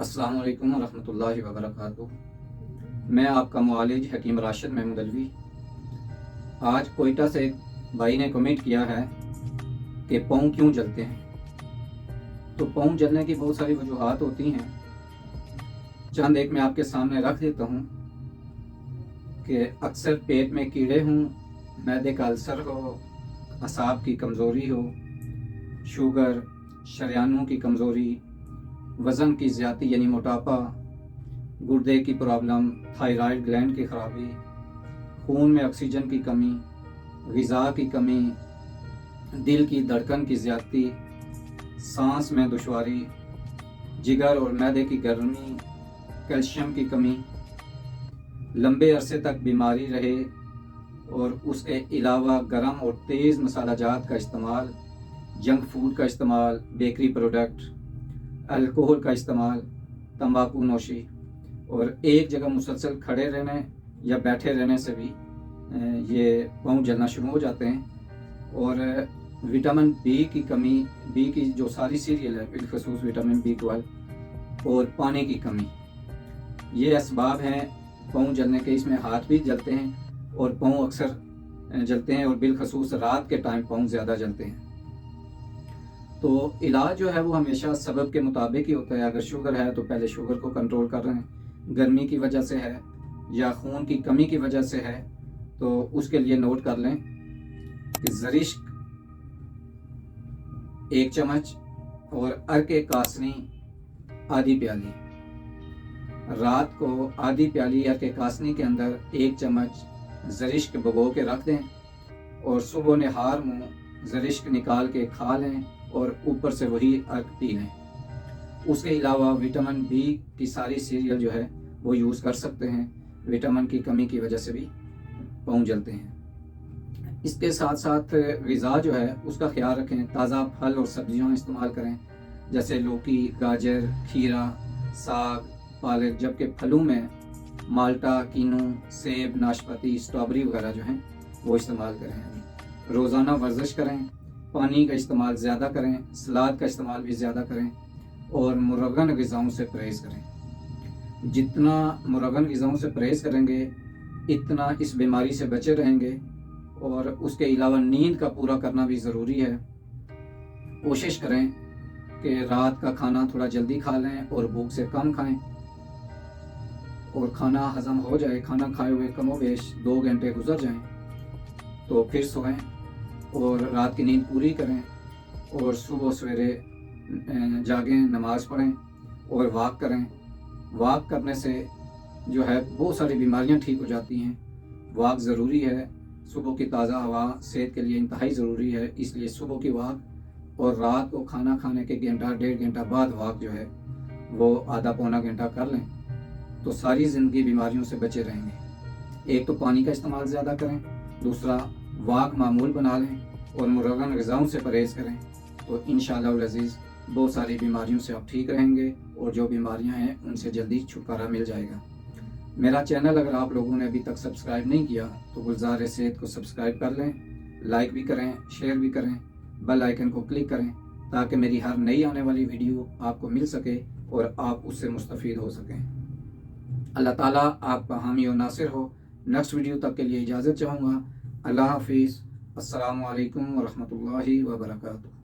السلام علیکم ورحمۃ اللہ وبرکاتہ۔ میں آپ کا معالج حکیم راشد محمود علوی۔ آج کوئٹہ سے ایک بھائی نے کمنٹ کیا ہے کہ پاؤں کیوں جلتے ہیں۔ تو پاؤں جلنے کی بہت ساری وجوہات ہوتی ہیں، چند ایک میں آپ کے سامنے رکھ دیتا ہوں کہ اکثر پیٹ میں کیڑے ہوں، معدے کا السر ہو، اعصاب کی کمزوری ہو، شوگر، شریانوں کی کمزوری، وزن کی زیادتی یعنی موٹاپا، گردے کی پرابلم، تھائرائیڈ گلینڈ کی خرابی، خون میں آکسیجن کی کمی، غذا کی کمی، دل کی دھڑکن کی زیادتی، سانس میں دشواری، جگر اور معدے کی گرمی، کیلشیم کی کمی، لمبے عرصے تک بیماری رہے اور اس کے علاوہ گرم اور تیز مسالہ جات کا استعمال، جنک فوڈ کا استعمال، بیکری پروڈکٹ، الکوہل کا استعمال، تمباکو نوشی اور ایک جگہ مسلسل کھڑے رہنے یا بیٹھے رہنے سے بھی یہ پاؤں جلنا شروع ہو جاتے ہیں۔ اور وٹامن بی کی کمی، بی کی جو ساری سیریل ہے بالخصوص وٹامن B12 اور پانی کی کمی، یہ اسباب ہیں پاؤں جلنے کے۔ اس میں ہاتھ بھی جلتے ہیں اور پاؤں اکثر جلتے ہیں، اور بالخصوص رات کے ٹائم پاؤں زیادہ جلتے ہیں۔ تو علاج جو ہے وہ ہمیشہ سبب کے مطابق ہی ہوتا ہے۔ اگر شوگر ہے تو پہلے شوگر کو کنٹرول کر رہے ہیں، گرمی کی وجہ سے ہے یا خون کی کمی کی وجہ سے ہے تو اس کے لیے نوٹ کر لیں کہ زرشک 1 چمچ اور عرق کاسنی آدھی پیالی، رات کو آدھی پیالی عرق کاسنی کے اندر 1 چمچ زرشک بھگو کے رکھ دیں اور صبح نہار منہ زرشک نکال کے کھا لیں اور اوپر سے وہی عرق پی لیں۔ اس کے علاوہ وٹامن بی کی ساری سیریل جو ہے وہ یوز کر سکتے ہیں، وٹامن کی کمی کی وجہ سے بھی پاؤں جلتے ہیں۔ اس کے ساتھ ساتھ غذا جو ہے اس کا خیال رکھیں، تازہ پھل اور سبزیاں استعمال کریں، جیسے لوکی، گاجر، کھیرا، ساگ، پالک، جبکہ پھلوں میں مالٹا، کینو، سیب، ناشپاتی، اسٹرابری وغیرہ جو ہیں وہ استعمال کریں۔ روزانہ ورزش کریں، پانی کا استعمال زیادہ کریں، سلاد کا استعمال بھی زیادہ کریں اور مرغن غذاؤں سے پرہیز کریں۔ جتنا مرغن غذاؤں سے پرہیز کریں گے اتنا اس بیماری سے بچے رہیں گے۔ اور اس کے علاوہ نیند کا پورا کرنا بھی ضروری ہے۔ کوشش کریں کہ رات کا کھانا تھوڑا جلدی کھا لیں اور بھوک سے کم کھائیں، اور کھانا ہضم ہو جائے، کھانا کھائے ہوئے کم و بیش 2 گھنٹے گزر جائیں تو پھر سوئیں اور رات کی نیند پوری کریں، اور صبح سویرے جاگیں، نماز پڑھیں اور واک کریں۔ واک کرنے سے جو ہے بہت ساری بیماریاں ٹھیک ہو جاتی ہیں۔ واک ضروری ہے، صبح کی تازہ ہوا صحت کے لیے انتہائی ضروری ہے، اس لیے صبح کی واک اور رات کو کھانا کھانے کے 1.5 گھنٹہ بعد واک جو ہے وہ آدھا پونا گھنٹہ کر لیں تو ساری زندگی بیماریوں سے بچے رہیں گے۔ ایک تو پانی کا استعمال زیادہ کریں، دوسرا واک معمول بنا لیں اور مرغن غذاؤں سے پرہیز کریں تو انشاءاللہ العزیز بہت ساری بیماریوں سے آپ ٹھیک رہیں گے، اور جو بیماریاں ہیں ان سے جلدی چھٹکارا مل جائے گا۔ میرا چینل اگر آپ لوگوں نے ابھی تک سبسکرائب نہیں کیا تو گلزار صحت کو سبسکرائب کر لیں، لائک بھی کریں، شیئر بھی کریں، بیل آئیکن کو کلک کریں تاکہ میری ہر نئی آنے والی ویڈیو آپ کو مل سکے اور آپ اس سے مستفید ہو سکیں۔ اللہ تعالیٰ آپ کا حامی و ناصر ہو۔ نیکسٹ ویڈیو تک کے لیے اجازت چاہوں گا۔ اللہ حافظ۔ السلام علیکم ورحمۃ اللہ وبرکاتہ۔